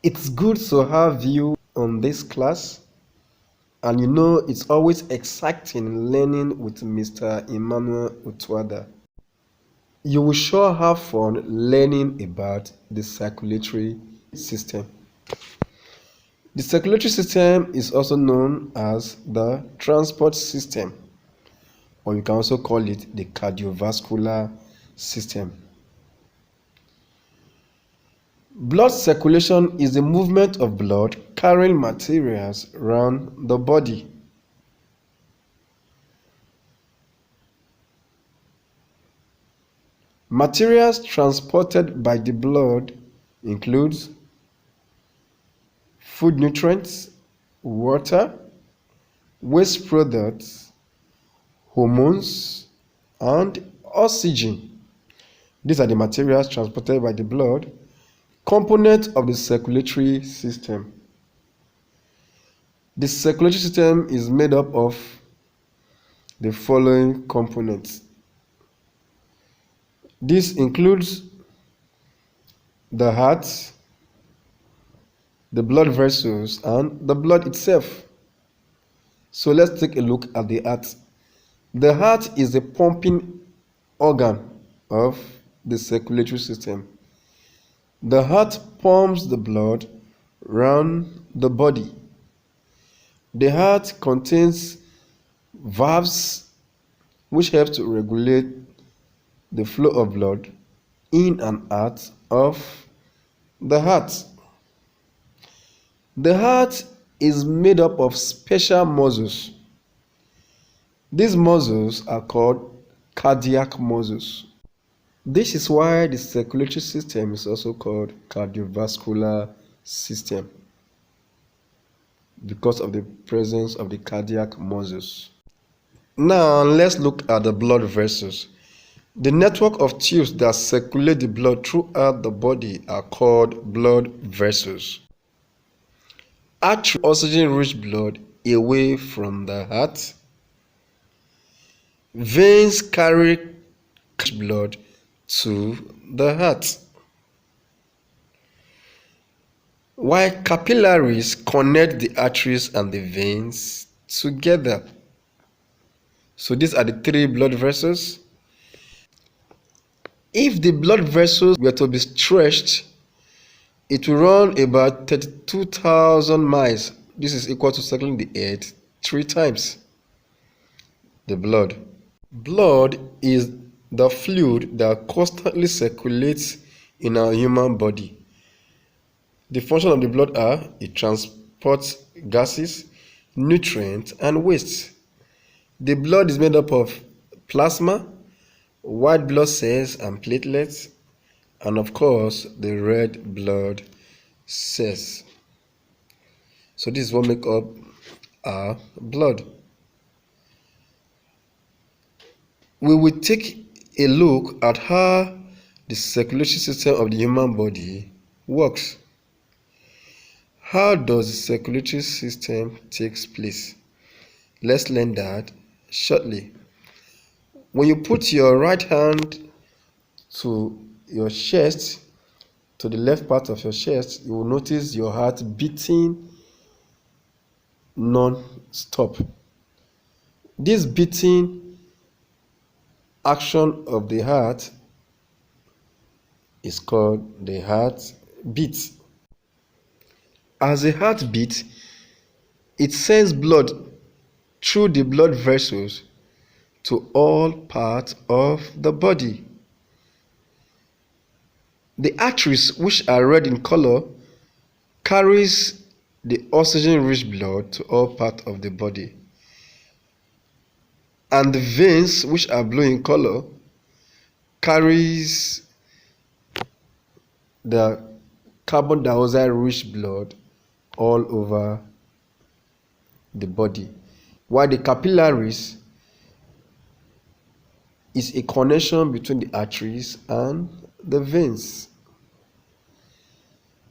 It's good to have you on this class, and it's always exciting learning with Mr. Emmanuel Utuada. You will sure have fun learning about the circulatory system. The circulatory system is also known as the transport system, or you can also call it the cardiovascular system. Blood circulation is the movement of blood carrying materials around the body. Materials transported by the blood includes food nutrients, water, waste products, hormones, and oxygen. These are the materials transported by the blood, component of the circulatory system. The circulatory system is made up of the following components. This includes the heart, the blood vessels, and the blood itself. So let's take a look at the heart. The heart is the pumping organ of the circulatory system. The heart pumps the blood around the body. The heart contains valves which help to regulate the flow of blood in and out of the heart. The heart is made up of special muscles. These muscles are called cardiac muscles. This is why the circulatory system is also called cardiovascular system, because of the presence of the cardiac muscles. Now let's look at the blood vessels. The network of tubes that circulate the blood throughout the body are called blood vessels. Arteries oxygen-rich blood away from the heart. Veins carry blood to the heart, while capillaries connect the arteries and the veins together. So these are the three blood vessels. If the blood vessels were to be stretched, it will run about 32,000 miles. This is equal to circling the earth 3 times. The blood. Blood is the fluid that constantly circulates in our human body. The function of the blood are it transports gases, nutrients, and waste. The blood is made up of plasma, white blood cells and platelets, and of course the red blood cells. So this is what makes up our blood. We will take a look at how the circulatory system of the human body works. How does the circulatory system takes place? Let's learn that shortly. When you put your right hand to your chest, to the left part of your chest, you will notice your heart beating non-stop. This beating action of the heart is called the heartbeat. As the heart beats, it sends blood through the blood vessels to all parts of the body. The arteries, which are red in color, carries the oxygen-rich blood to all parts of the body. And the veins, which are blue in color, carries the carbon dioxide-rich blood all over the body. While the capillaries is a connection between the arteries and the veins.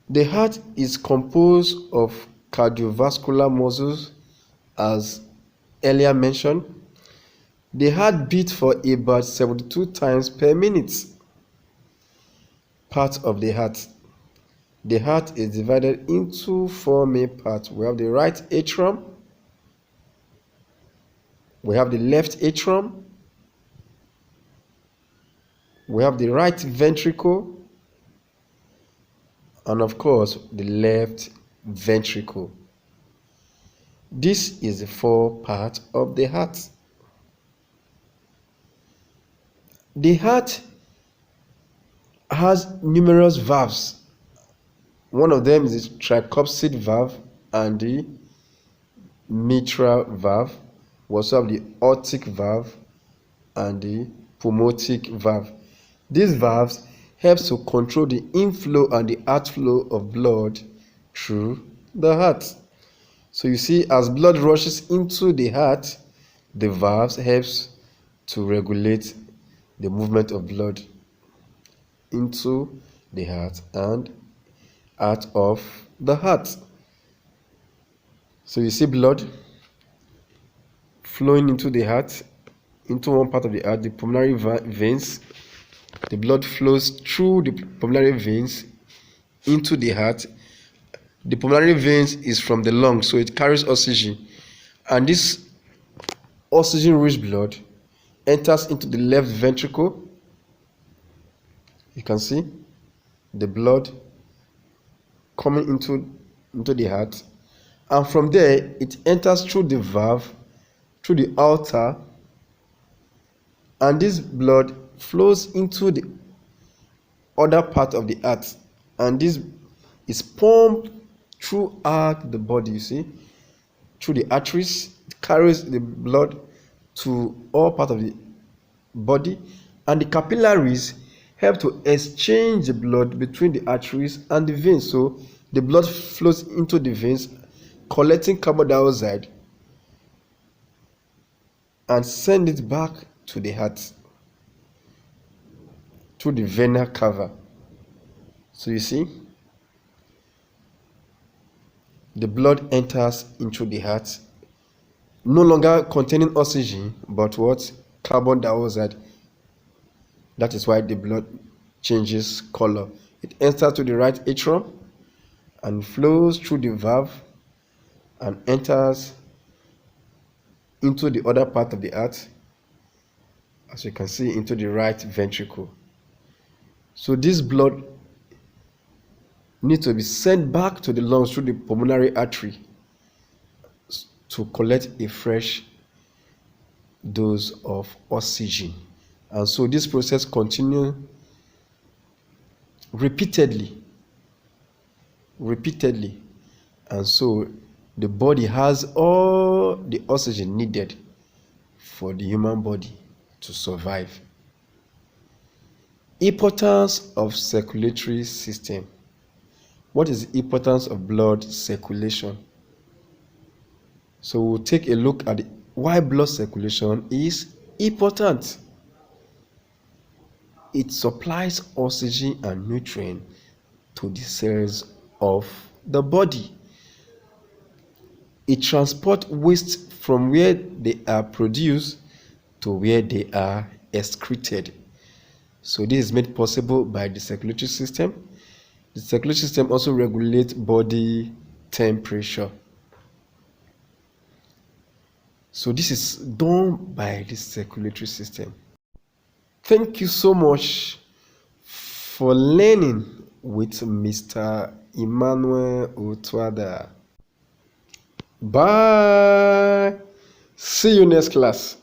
The heart is composed of cardiovascular muscles, as earlier mentioned. The heart beats for about 72 times per minute. Part of the heart. The heart is divided into four main parts. We have the right atrium, we have the left atrium, we have the right ventricle, and of course the left ventricle. This is the four parts of the heart. The heart has numerous valves. One of them is the tricuspid valve and the mitral valve. We also have the aortic valve and the pulmonic valve. These valves help to control the inflow and the outflow of blood through the heart. So you see, as blood rushes into the heart, the valves helps to regulate the movement of blood into the heart and out of the heart. So you see blood flowing into the heart, into one part of the heart, the pulmonary veins. The blood flows through the pulmonary veins into the heart. The pulmonary veins is from the lungs, so it carries oxygen, and this oxygen-rich blood enters into the left ventricle. You can see the blood coming into the heart, and from there it enters through the valve, through the aorta, and this blood flows into the other part of the heart, and this is pumped throughout the body. You see, through the arteries, it carries the blood to all parts of the body, and the capillaries help to exchange the blood between the arteries and the veins. So the blood flows into the veins, collecting carbon dioxide and send it back to the heart through the vena cava. So you see, the blood enters into the heart, no longer containing oxygen, but what? Carbon dioxide. That is why the blood changes color. It enters to the right atrium and flows through the valve and enters into the other part of the heart, as you can see, into the right ventricle. So this blood needs to be sent back to the lungs through the pulmonary artery to collect a fresh dose of oxygen. And so this process continues repeatedly, and so the body has all the oxygen needed for the human body to survive. Importance of circulatory system. What is the importance of blood circulation? So we'll take a look at why blood circulation is important. It supplies oxygen and nutrient to the cells of the body. It transports waste from where they are produced to where they are excreted. So this is made possible by the circulatory system. The circulatory system also regulates body temperature. So this is done by the circulatory system. Thank you so much for learning with Mr. Emmanuel Otwada. Bye. See you next class.